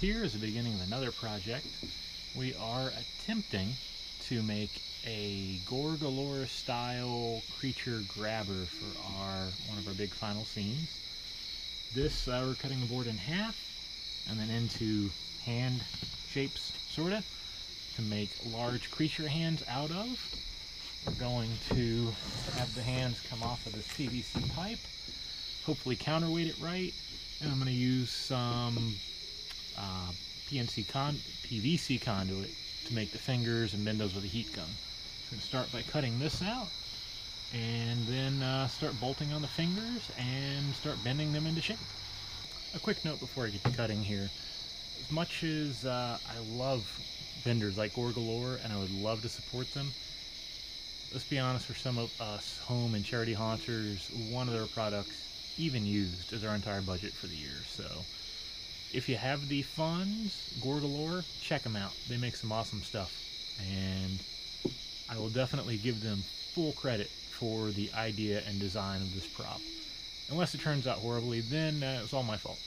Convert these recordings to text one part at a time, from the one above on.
here is the beginning of another project. We are attempting to make a Gore Galore style creature grabber for one of our big final scenes. This we're cutting the board in half and then into hand shapes, sorta, to make large creature hands out of. We're going to have the hands come off of this PVC pipe, hopefully counterweight it right, and I'm going to use some PVC conduit to make the fingers and bend those with a heat gun. So I'm going to start by cutting this out, and then start bolting on the fingers and start bending them into shape. A quick note before I get to cutting here. As much as I love vendors like Gore Galore, and I would love to support them, let's be honest, for some of us home and charity haunters, one of their products, even used, is our entire budget for the year. So if you have the funds, Gore Galore, check them out. They make some awesome stuff, and I will definitely give them full credit for the idea and design of this prop. Unless it turns out horribly, then it's all my fault.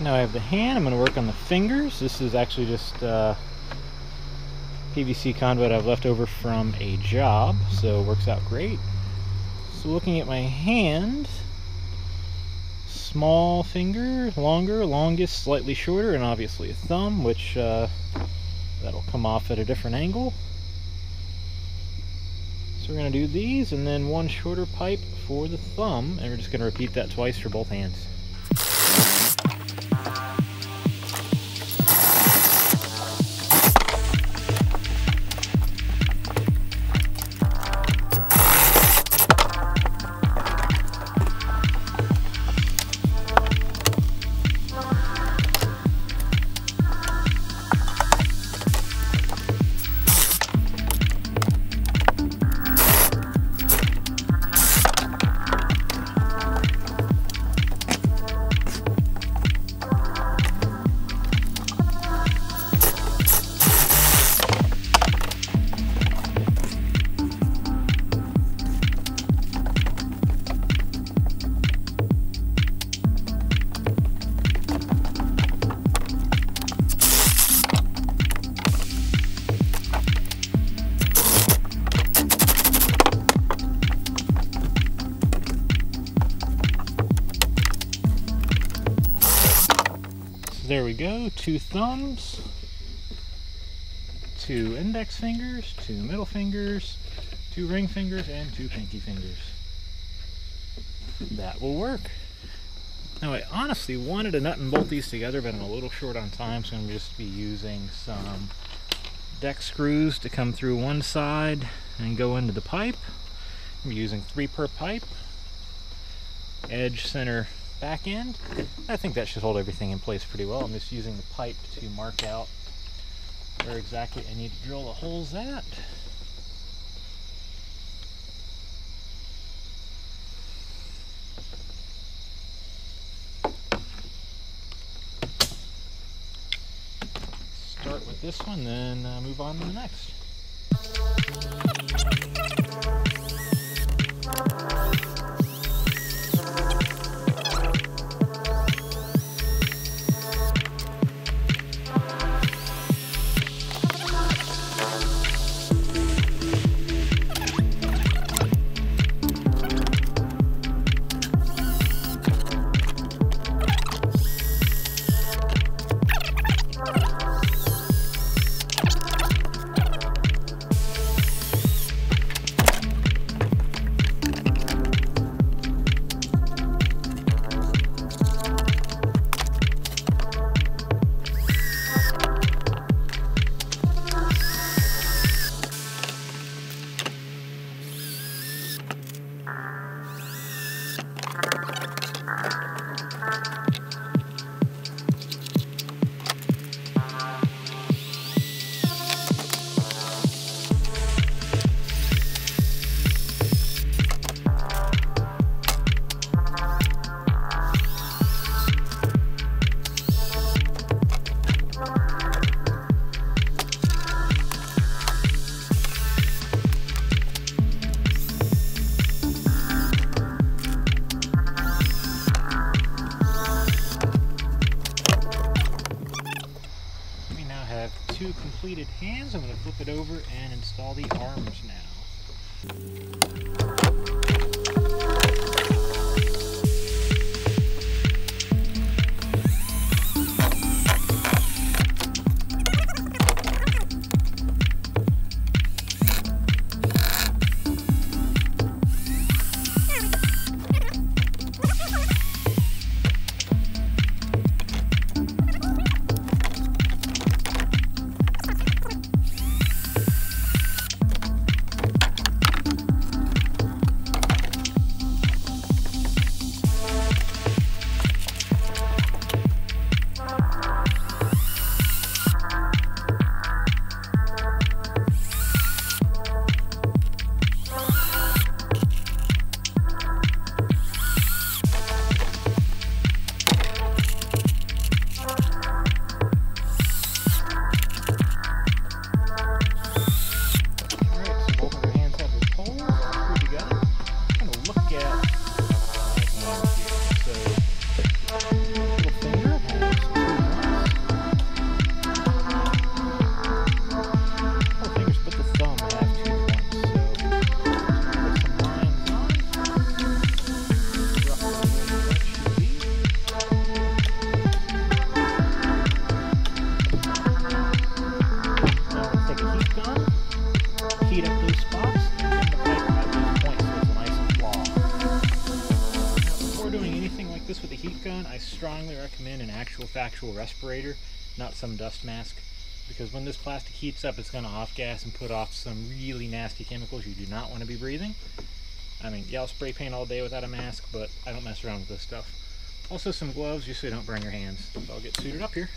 Now I have the hand. I'm going to work on the fingers. This is actually just PVC conduit I've left over from a job, so it works out great. So looking at my hand, small finger, longer, longest, slightly shorter, and obviously a thumb, which that'll come off at a different angle. So we're going to do these, and then one shorter pipe for the thumb, and we're just going to repeat that twice for both hands. There we go, 2 thumbs, 2 index fingers, 2 middle fingers, 2 ring fingers, and 2 pinky fingers. That will work. Now I honestly wanted to nut and bolt these together, but I'm a little short on time, so I'm going to just be using some deck screws to come through one side and go into the pipe. I'm using 3 per pipe, edge, center, back end. I think that should hold everything in place pretty well. I'm just using the pipe to mark out where exactly I need to drill the holes at. Start with this one, then move on to the next. now have 2 completed hands. I'm going to flip it over and install the arms now. With a heat gun, I strongly recommend an actual factual respirator, not some dust mask, because when this plastic heats up, it's going to off gas and put off some really nasty chemicals you do not want to be breathing. I mean, yeah, I'll spray paint all day without a mask, but I don't mess around with this stuff. Also some gloves, just so you don't burn your hands. So I'll get suited up here.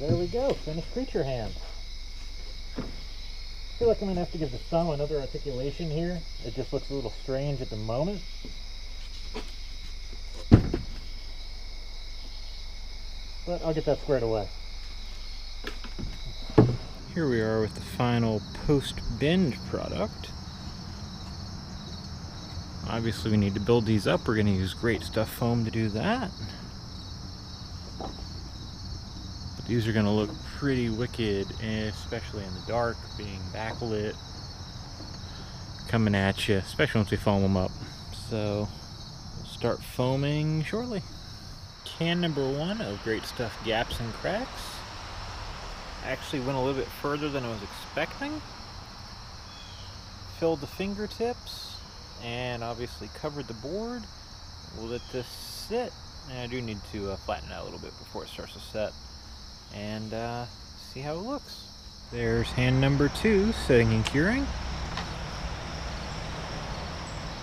There we go, finished creature hand. I feel like I'm going to have to give the thumb another articulation here. It just looks a little strange at the moment. But I'll get that squared away. Here we are with the final post-bend product. Obviously we need to build these up. We're going to use Great Stuff foam to do that. But these are going to look pretty wicked, especially in the dark, being backlit, coming at you, especially once we foam them up. So we'll start foaming shortly. Can number 1 of Great Stuff Gaps and Cracks. Actually went a little bit further than I was expecting. Filled the fingertips and obviously covered the board. We'll let this sit, and I do need to flatten it out a little bit before it starts to set, and see how it looks. There's hand number 2 setting and curing.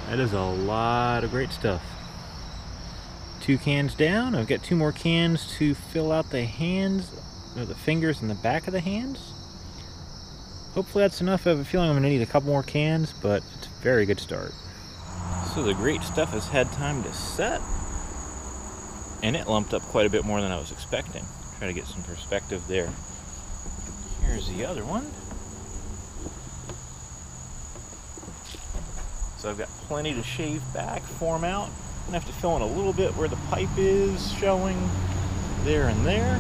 That is a lot of great stuff. 2 cans down. I've got 2 more cans to fill out the hands, or the fingers in the back of the hands. Hopefully that's enough. I have a feeling I'm going to need a couple more cans, but it's a very good start. So the great stuff has had time to set, and it lumped up quite a bit more than I was expecting. Try to get some perspective there. Here's the other one. So I've got plenty to shave back, form out. I'm going to have to fill in a little bit where the pipe is showing there and there.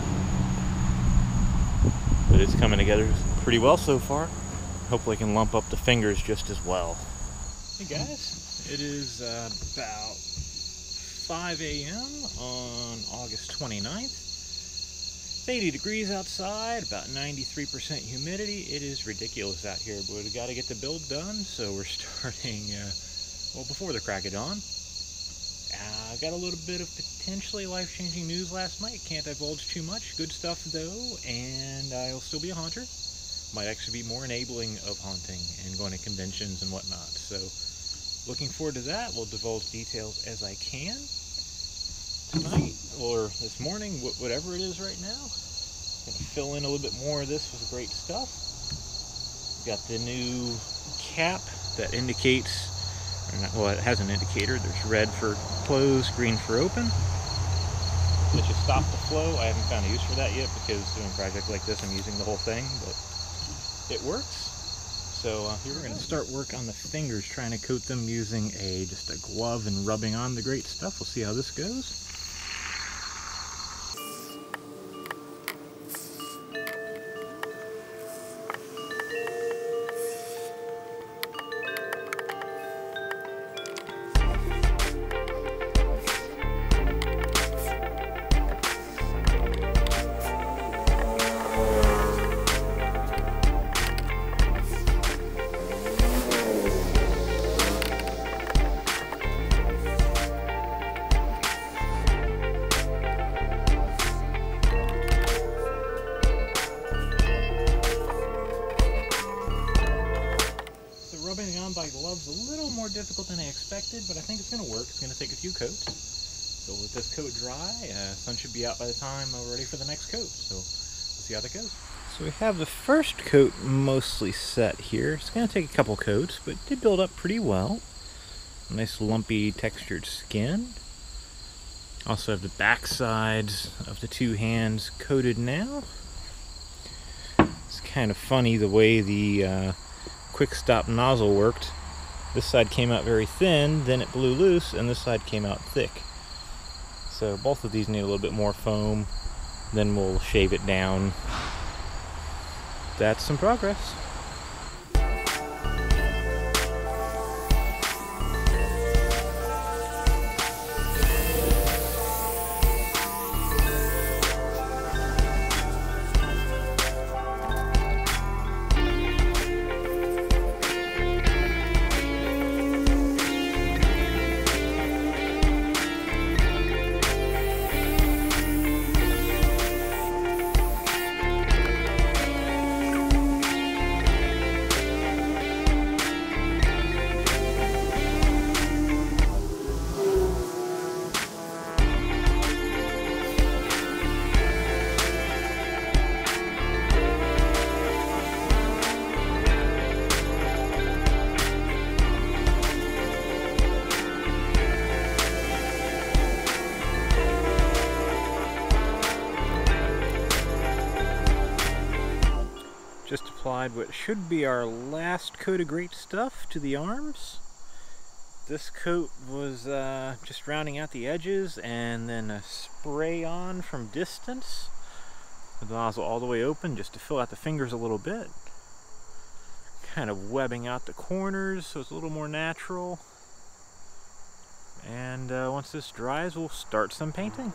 But it's coming together pretty well so far. Hopefully I can lump up the fingers just as well. Hey guys, it is about 5 a.m. on August 29th. It's 80 degrees outside, about 93% humidity. It is ridiculous out here, but we've got to get the build done, so we're starting, well, before the crack of dawn. I got a little bit of potentially life-changing news last night. Can't divulge too much. Good stuff, though, and I'll still be a haunter. Might actually be more enabling of haunting and going to conventions and whatnot. So, looking forward to that. We'll divulge details as I can. Tonight, or this morning, whatever it is right now. Gonna fill in a little bit more of this with great stuff. Got the new cap that indicates, or not, well, it has an indicator. There's red for closed, green for open. That should stop the flow. I haven't found a use for that yet because doing a project like this, I'm using the whole thing, but it works. So here we're going to start work on the fingers, trying to coat them using just a glove and rubbing on the great stuff. We'll see how this goes. By gloves a little more difficult than I expected, but I think it's going to work. It's going to take a few coats. So let this coat dry. Sun should be out by the time we're ready for the next coat. So we'll see how that goes. So we have the first coat mostly set here. It's going to take a couple coats, but it did build up pretty well. Nice lumpy textured skin. Also have the back sides of the 2 hands coated now. It's kind of funny the way the quick stop nozzle worked. This side came out very thin, then it blew loose, and this side came out thick. So both of these need a little bit more foam, then we'll shave it down. That's some progress. Just applied what should be our last coat of great stuff to the arms. This coat was just rounding out the edges and then a spray on from distance with the nozzle all the way open just to fill out the fingers a little bit. Kind of webbing out the corners so it's a little more natural. And once this dries, we'll start some painting.